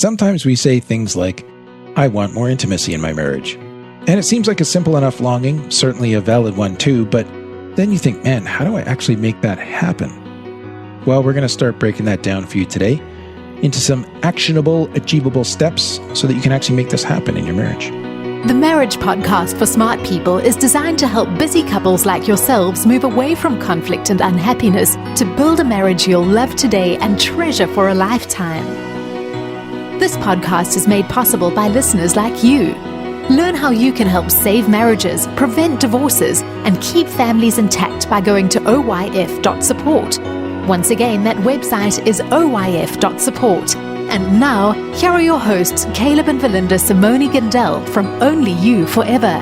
Sometimes we say things like, I want more intimacy in my marriage. And it seems like a simple enough longing, certainly a valid one too, but then you think, man, how do I actually make that happen? Well, we're going to start breaking that down for you today into some actionable, achievable steps so that you can actually make this happen in your marriage. The Marriage Podcast for Smart People is designed to help busy couples like yourselves move away from conflict and unhappiness to build a marriage you'll love today and treasure for a lifetime. This podcast is made possible by listeners like you. Learn how you can help save marriages, prevent divorces, and keep families intact by going to oyf.support. Once again, that website is oyf.support. And now, here are your hosts, Caleb and Valinda Simone Gandel from Only You Forever.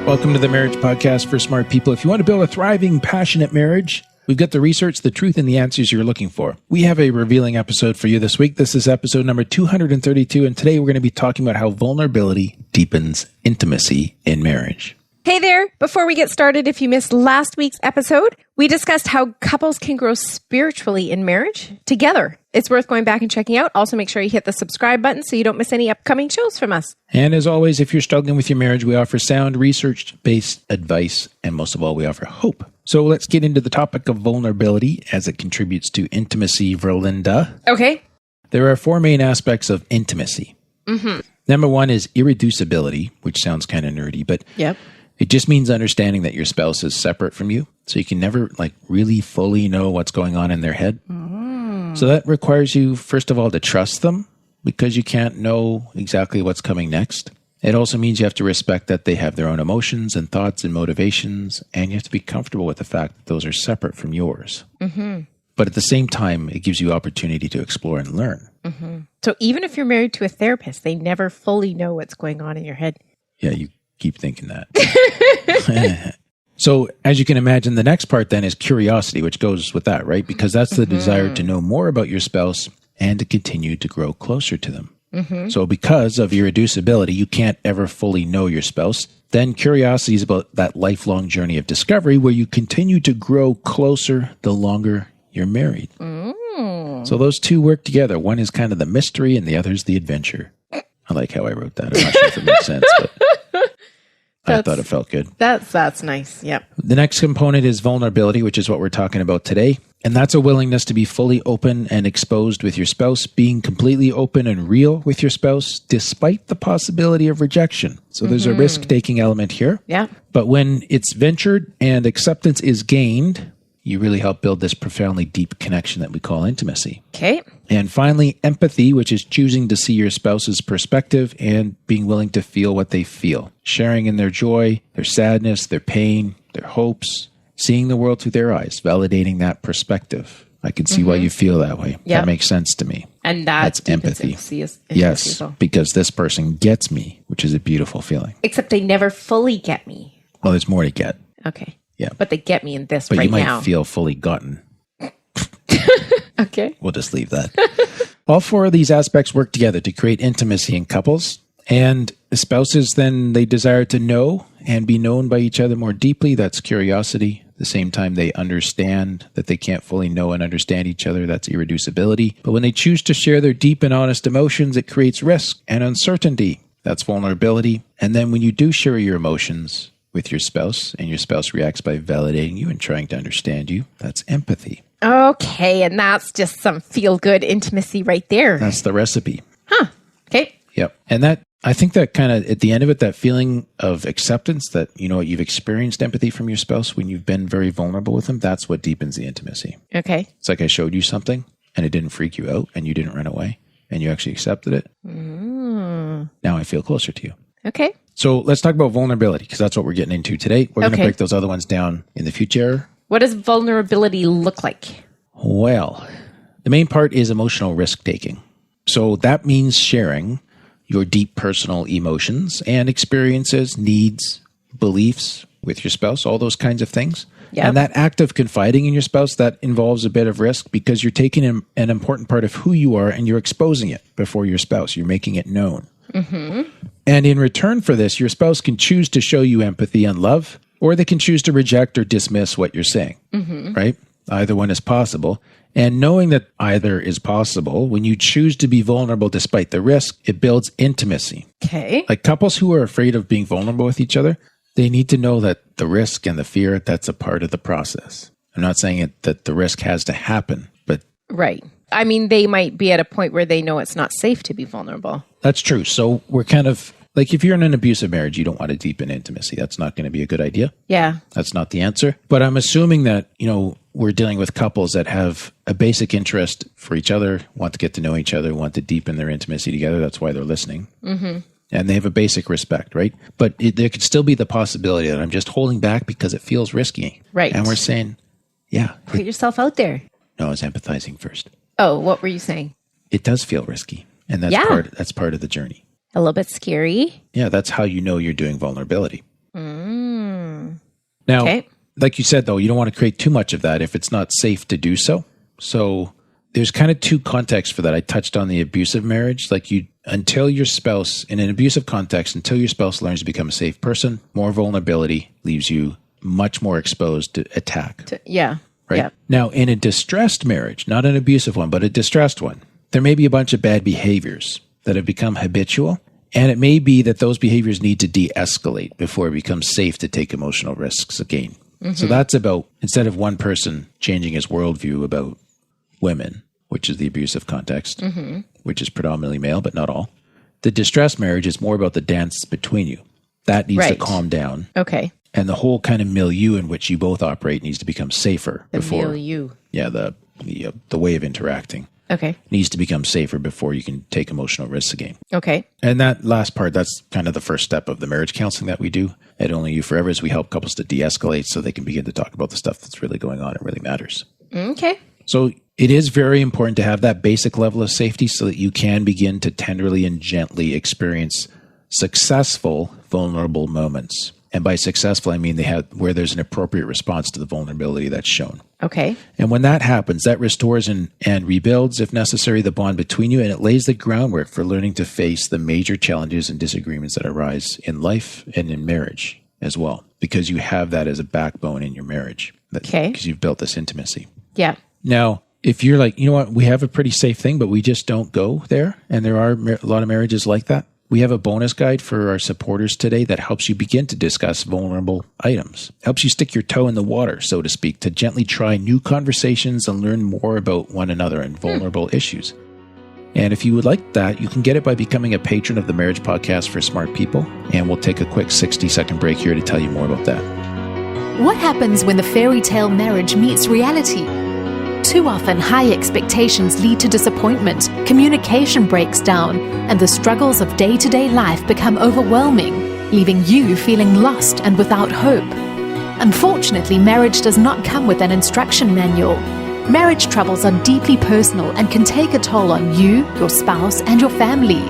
Welcome to the Marriage Podcast for Smart People. If you want to build a thriving, passionate marriage, we've got the research, the truth, and the answers you're looking for. We have a revealing episode for you this week. This is episode number 232, and today we're going to be talking about how vulnerability deepens intimacy in marriage. Hey there! Before we get started, if you missed last week's episode, we discussed how couples can grow spiritually in marriage together. It's worth going back and checking out. Also, make sure you hit the subscribe button so you don't miss any upcoming shows from us. And as always, if you're struggling with your marriage, we offer sound, research-based advice, and most of all, we offer hope. So let's get into the topic of vulnerability as it contributes to intimacy, Verlinda. Okay. There are four main aspects of intimacy. Number one is irreducibility, which sounds kind of nerdy, but it just means understanding that your spouse is separate from you. So you can never really fully know what's going on in their head. So that requires you, first of all, to trust them because you can't know exactly what's coming next. It also means you have to respect that they have their own emotions and thoughts and motivations, and you have to be comfortable with the fact that those are separate from yours. But at the same time, it gives you opportunity to explore and learn. So even if you're married to a therapist, they never fully know what's going on in your head. Yeah, you keep thinking that. So as you can imagine, the next part then is curiosity, which goes with that, right? Because that's the desire to know more about your spouse and to continue to grow closer to them. So because of irreducibility, you can't ever fully know your spouse. Then curiosity is about that lifelong journey of discovery where you continue to grow closer the longer you're married. So those two work together. One is kind of the mystery and the other is the adventure. I like how I wrote that. I'm not sure if it makes sense, but I thought it felt good. That's nice. Yep. The next component is vulnerability, which is what we're talking about today. And that's a willingness to be fully open and exposed with your spouse, being completely open and real with your spouse, despite the possibility of rejection. So there's a risk-taking element here. Yeah. But when it's ventured and acceptance is gained, you really help build this profoundly deep connection that we call intimacy. Okay. And finally, empathy, which is choosing to see your spouse's perspective and being willing to feel what they feel, sharing in their joy, their sadness, their pain, their hopes, seeing the world through their eyes, validating that perspective. I can see why you feel that way. That makes sense to me. And that's empathy. Yes, because this person gets me, which is a beautiful feeling. Except they never fully get me. Well, there's more to get. Okay. Yeah. But they get me in this but right now. But you might feel fully gotten. Okay. We'll just leave that. All four of these aspects work together to create intimacy in couples. And spouses, then, they desire to know and be known by each other more deeply. That's curiosity. At the same time, they understand that they can't fully know and understand each other. That's irreducibility. But when they choose to share their deep and honest emotions, it creates risk and uncertainty. That's vulnerability. And then when you do share your emotions with your spouse and your spouse reacts by validating you and trying to understand you, that's empathy. Okay, and that's just some feel-good intimacy right there. That's the recipe. Okay. Yep. And that, I think that kind of, at the end of it, that feeling of acceptance that, you've experienced empathy from your spouse when you've been very vulnerable with them, that's what deepens the intimacy. Okay. It's like I showed you something and it didn't freak you out and you didn't run away and you actually accepted it. Now I feel closer to you. Okay. So let's talk about vulnerability because that's what we're getting into today. We're going to break those other ones down in the future. What does vulnerability look like? Well, the main part is emotional risk-taking. So that means sharing your deep personal emotions and experiences, needs, beliefs with your spouse, all those kinds of things. Yep. And that act of confiding in your spouse, that involves a bit of risk because you're taking an important part of who you are and you're exposing it before your spouse. You're making it known. And in return for this, your spouse can choose to show you empathy and love, or they can choose to reject or dismiss what you're saying, right? Either one is possible. And knowing that either is possible, when you choose to be vulnerable despite the risk, it builds intimacy. Okay. Like couples who are afraid of being vulnerable with each other, they need to know that the risk and the fear, that's a part of the process. I'm not saying that the risk has to happen, but... Right. I mean, they might be at a point where they know it's not safe to be vulnerable. That's true. So we're kind of... Like if you're in an abusive marriage, you don't want to deepen intimacy. That's not going to be a good idea. Yeah. That's not the answer. But I'm assuming that, we're dealing with couples that have a basic interest for each other, want to get to know each other, want to deepen their intimacy together. That's why they're listening. Mm-hmm. And they have a basic respect, right? But there could still be the possibility that I'm just holding back because it feels risky. Right. And we're saying, yeah. Put yourself out there. No, I was empathizing first. Oh, what were you saying? It does feel risky. And that's part of the journey. A little bit scary. Yeah, that's how you know you're doing vulnerability. Now, like you said, though, you don't want to create too much of that if it's not safe to do so. So there's kind of two contexts for that. I touched on the abusive marriage. Like until your spouse, in an abusive context, until your spouse learns to become a safe person, more vulnerability leaves you much more exposed to attack. Yeah. Right? Yeah. Now, in a distressed marriage, not an abusive one, but a distressed one, there may be a bunch of bad behaviors that have become habitual. And it may be that those behaviors need to de-escalate before it becomes safe to take emotional risks again. Mm-hmm. So that's about, instead of one person changing his worldview about women, which is the abusive context, which is predominantly male, but not all. The distressed marriage is more about the dance between you. That needs to calm down. Okay. And the whole kind of milieu in which you both operate needs to become safer. The milieu. Yeah, the way of interacting. Okay. Needs to become safer before you can take emotional risks again. Okay. And that last part, that's kind of the first step of the marriage counseling that we do at Only You Forever, is we help couples to de-escalate so they can begin to talk about the stuff that's really going on and really matters. Okay. So it is very important to have that basic level of safety so that you can begin to tenderly and gently experience successful, vulnerable moments. And by successful, I mean where there's an appropriate response to the vulnerability that's shown. Okay. And when that happens, that restores and rebuilds, if necessary, the bond between you, and it lays the groundwork for learning to face the major challenges and disagreements that arise in life and in marriage as well, because you have that as a backbone in your marriage. Okay. Because you've built this intimacy. Yeah. Now, if you're like, you know what, we have a pretty safe thing, but we just don't go there, and there are a lot of marriages like that, we have a bonus guide for our supporters today that helps you begin to discuss vulnerable items. Helps you stick your toe in the water, so to speak, to gently try new conversations and learn more about one another and vulnerable issues. And if you would like that, you can get it by becoming a patron of the Marriage Podcast for Smart People. And we'll take a quick 60-second break here to tell you more about that. What happens when the fairy tale marriage meets reality? Too often, high expectations lead to disappointment, communication breaks down, and the struggles of day-to-day life become overwhelming, leaving you feeling lost and without hope. Unfortunately, marriage does not come with an instruction manual. Marriage troubles are deeply personal and can take a toll on you, your spouse, and your family.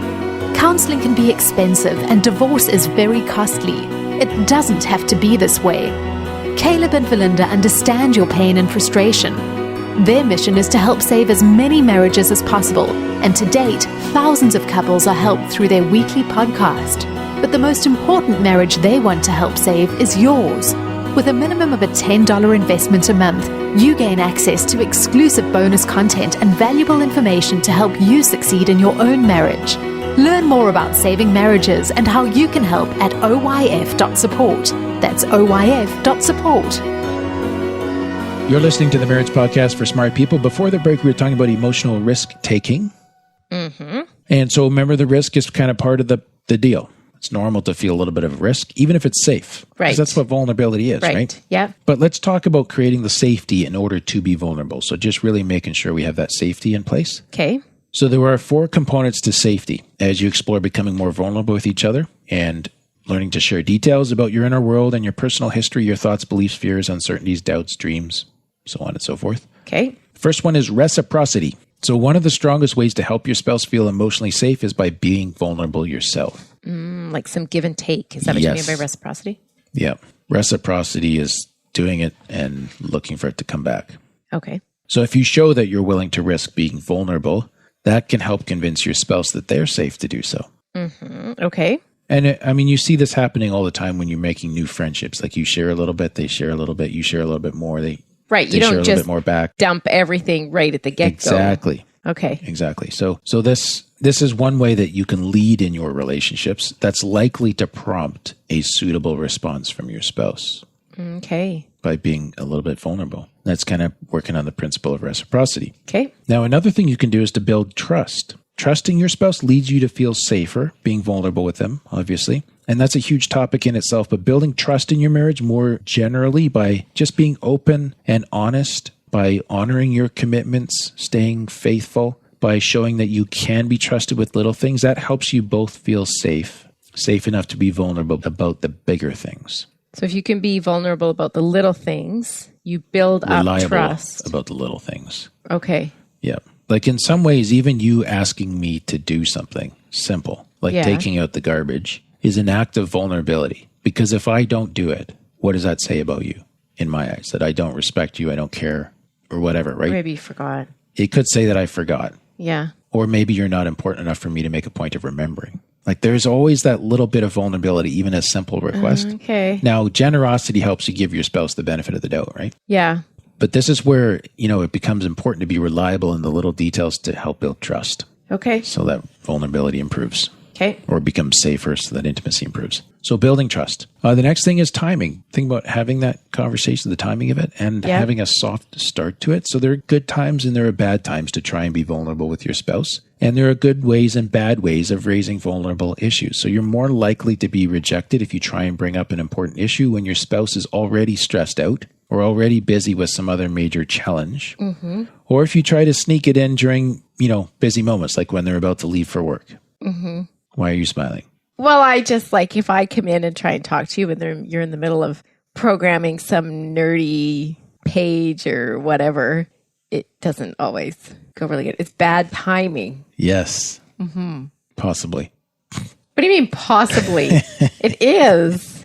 Counseling can be expensive, and divorce is very costly. It doesn't have to be this way. Caleb and Valinda understand your pain and frustration. Their mission is to help save as many marriages as possible, and to date, thousands of couples are helped through their weekly podcast. But the most important marriage they want to help save is yours. With a minimum of a $10 investment a month, you gain access to exclusive bonus content and valuable information to help you succeed in your own marriage. Learn more about saving marriages and how you can help at oyf.support. That's oyf.support. You're listening to the Marriage Podcast for Smart People. Before the break, we were talking about emotional risk-taking. Mm-hmm. And so remember, the risk is kind of part of the deal. It's normal to feel a little bit of risk, even if it's safe. Right. Because that's what vulnerability is, right? Yeah. But let's talk about creating the safety in order to be vulnerable. So just really making sure we have that safety in place. Okay. So there are 4 components to safety as you explore becoming more vulnerable with each other and learning to share details about your inner world and your personal history, your thoughts, beliefs, fears, uncertainties, doubts, dreams, so on and so forth. Okay. First one is reciprocity. So one of the strongest ways to help your spouse feel emotionally safe is by being vulnerable yourself. Like some give and take. Is that what you mean by reciprocity? Yeah. Reciprocity is doing it and looking for it to come back. Okay. So if you show that you're willing to risk being vulnerable, that can help convince your spouse that they're safe to do so. Mm-hmm. Okay. And I mean, you see this happening all the time when you're making new friendships. Like you share a little bit, they share a little bit, you share a little bit more. Right. They You share don't a just little bit more back. dump everything right at the get-go. Exactly. Okay. Exactly. So this is one way that you can lead in your relationships that's likely to prompt a suitable response from your spouse. Okay. By being a little bit vulnerable. That's kind of working on the principle of reciprocity. Okay. Now, another thing you can do is to build trust. Trusting your spouse leads you to feel safer, being vulnerable with them, obviously. And that's a huge topic in itself. But building trust in your marriage more generally by just being open and honest, by honoring your commitments, staying faithful, by showing that you can be trusted with little things, that helps you both feel safe enough to be vulnerable about the bigger things. So if you can be vulnerable about the little things, you build up trust. About the little things. Okay. Yeah. Like in some ways, even you asking me to do something simple, like taking out the garbage, is an act of vulnerability. Because if I don't do it, what does that say about you in my eyes? That I don't respect you, I don't care, or whatever, right? Maybe you forgot. It could say that I forgot. Yeah. Or maybe you're not important enough for me to make a point of remembering. Like there's always that little bit of vulnerability, even a simple request. Okay. Now, generosity helps you give your spouse the benefit of the doubt, right? Yeah. But this is where, it becomes important to be reliable in the little details to help build trust. Okay. So that vulnerability improves. Okay. Or becomes safer so that intimacy improves. So building trust. The next thing is timing. Think about having that conversation, the timing of it, and having a soft start to it. So there are good times and there are bad times to try and be vulnerable with your spouse. And there are good ways and bad ways of raising vulnerable issues. So you're more likely to be rejected if you try and bring up an important issue when your spouse is already stressed out or already busy with some other major challenge. Mm-hmm. Or if you try to sneak it in during, busy moments, like when they're about to leave for work. Mm-hmm. Why are you smiling? Well, I just if I come in and try and talk to you and you're in the middle of programming some nerdy page or whatever, it doesn't always go really good. It's bad timing. Yes. Mm-hmm. Possibly. What do you mean possibly? It is.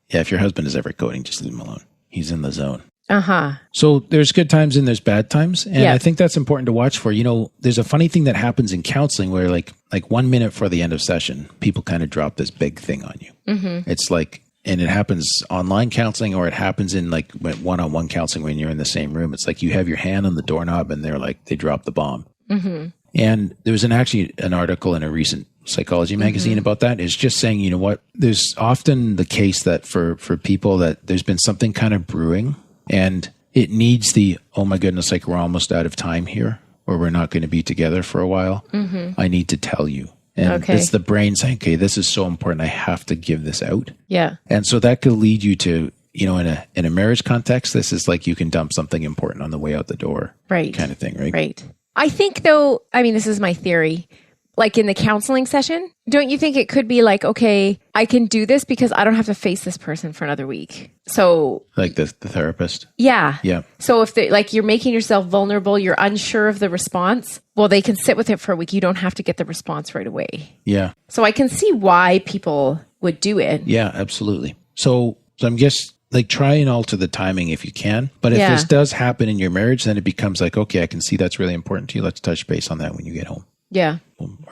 Yeah, if your husband is ever coding, just leave him alone. He's in the zone. Uh-huh. So there's good times and there's bad times. And I think that's important to watch for. There's a funny thing that happens in counseling where like 1 minute for the end of session, people kind of drop this big thing on you. Mm-hmm. It's like, and it happens online counseling or it happens in like one-on-one counseling when you're in the same room. It's like you have your hand on the doorknob and they drop the bomb. Mm-hmm. And there was actually an article in a recent psychology magazine about that. It's just saying, there's often the case that for people that there's been something kind of brewing and it needs oh my goodness, like we're almost out of time here or we're not going to be together for a while. Mm-hmm. I need to tell you. And it's the brain saying, okay, this is so important. I have to give this out. Yeah. And so that could lead you to, in a marriage context, this is like you can dump something important on the way out the door. Right. Kind of thing, right? Right. I think though, this is my theory. Like in the counseling session, don't you think it could be like, okay, I can do this because I don't have to face this person for another week. So like the therapist. Yeah. Yeah. So if you're making yourself vulnerable, you're unsure of the response, well, they can sit with it for a week. You don't have to get the response right away. Yeah. So I can see why people would do it. Yeah, absolutely. So I'm just try and alter the timing if you can. But if this does happen in your marriage, then it becomes like, okay, I can see that's really important to you. Let's touch base on that when you get home. Yeah.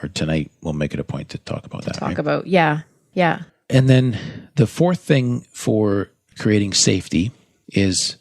Or tonight, we'll make it a point to talk about that. Yeah. And then the fourth thing for creating safety is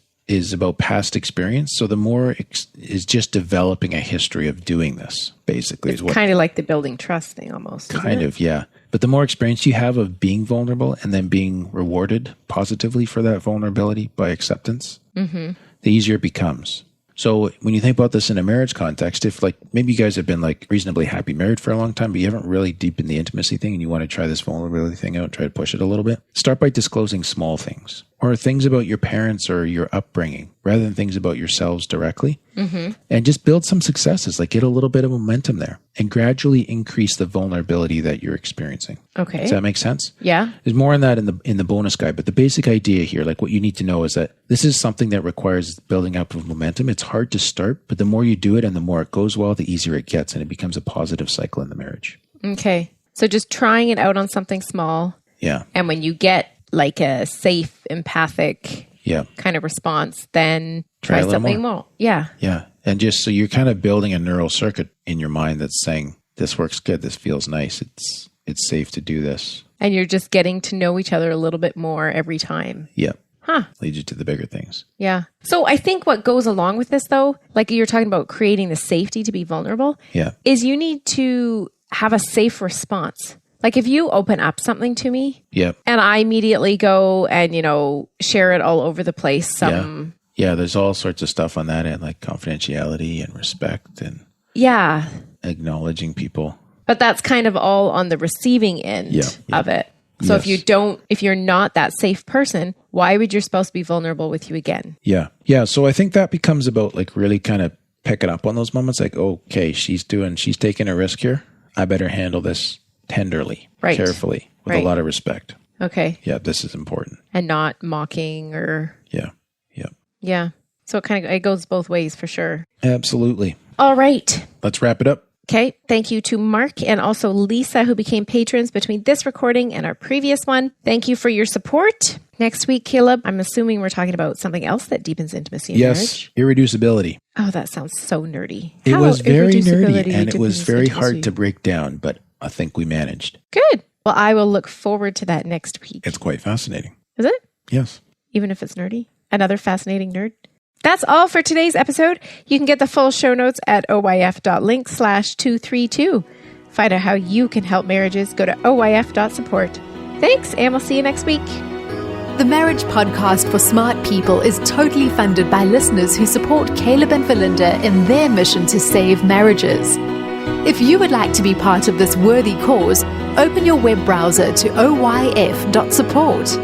about past experience. So the more is just developing a history of doing this, basically. It's kind of like the building trust thing almost. Kind of, yeah. But the more experience you have of being vulnerable and then being rewarded positively for that vulnerability by acceptance, the easier it becomes. So when you think about this in a marriage context, if maybe you guys have been reasonably happy married for a long time, but you haven't really deepened the intimacy thing and you want to try this vulnerability thing out, try to push it a little bit, start by disclosing small things or things about your parents or your upbringing rather than things about yourselves directly. Mm-hmm. And just build some successes, get a little bit of momentum there and gradually increase the vulnerability that you're experiencing. Okay. Does that make sense? Yeah. There's more on that in the bonus guide, but the basic idea here, what you need to know is that this is something that requires building up of momentum. It's hard to start, but the more you do it and the more it goes well, the easier it gets and it becomes a positive cycle in the marriage. Okay. So just trying it out on something small. Yeah. And when you get a safe, empathic kind of response, then try something more. Yeah. Yeah. And just so you're kind of building a neural circuit in your mind that's saying, this works good. This feels nice. It's safe to do this. And you're just getting to know each other a little bit more every time. Yeah. leads you to the bigger things. Yeah. So I think what goes along with this, though, like you're talking about creating the safety to be vulnerable, is you need to have a safe response. Like if you open up something to me and I immediately go and, share it all over the place. Yeah, there's all sorts of stuff on that end, like confidentiality and respect and acknowledging people. But that's kind of all on the receiving end of it. So if you're not that safe person, why would your spouse be vulnerable with you again? Yeah. Yeah. So I think that becomes about like really kind of picking up on those moments. Like, okay, she's taking a risk here. I better handle this tenderly, carefully, with a lot of respect. Okay. Yeah. This is important. And not mocking or. Yeah. Yeah. Yeah. So it goes both ways for sure. Absolutely. All right. Let's wrap it up. Okay. Thank you to Mark and also Lisa, who became patrons between this recording and our previous one. Thank you for your support. Next week, Caleb, I'm assuming we're talking about something else that deepens intimacy in marriage. Irreducibility. Oh, that sounds so nerdy. It was very nerdy and it was very hard to break down, but I think we managed. Good. Well, I will look forward to that next week. It's quite fascinating. Is it? Yes. Even if it's nerdy? Another fascinating nerd? That's all for today's episode. You can get the full show notes at oyf.link/232. Find out how you can help marriages. Go to oyf.support. Thanks, and we'll see you next week. The Marriage Podcast for Smart People is totally funded by listeners who support Caleb and Valinda in their mission to save marriages. If you would like to be part of this worthy cause, open your web browser to oyf.support.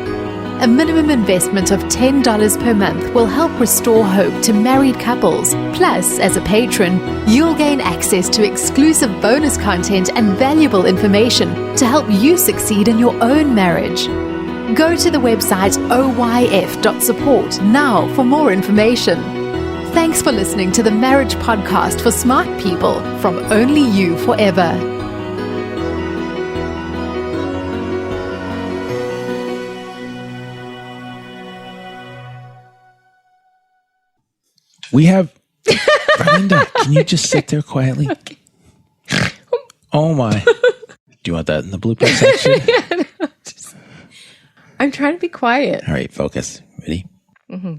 A minimum investment of $10 per month will help restore hope to married couples. Plus, as a patron, you'll gain access to exclusive bonus content and valuable information to help you succeed in your own marriage. Go to the website oyf.support now for more information. Thanks for listening to the Marriage Podcast for Smart People from Only You Forever. We have... Brenda, can you just sit there quietly? Okay. Oh my. Do you want that in the blooper section? I'm trying to be quiet. All right, focus. Ready? Mm-hmm.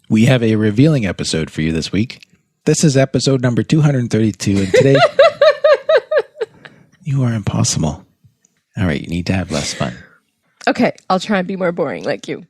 We have a revealing episode for you this week. This is episode number 232, and today... You are impossible. All right, you need to have less fun. Okay, I'll try and be more boring like you.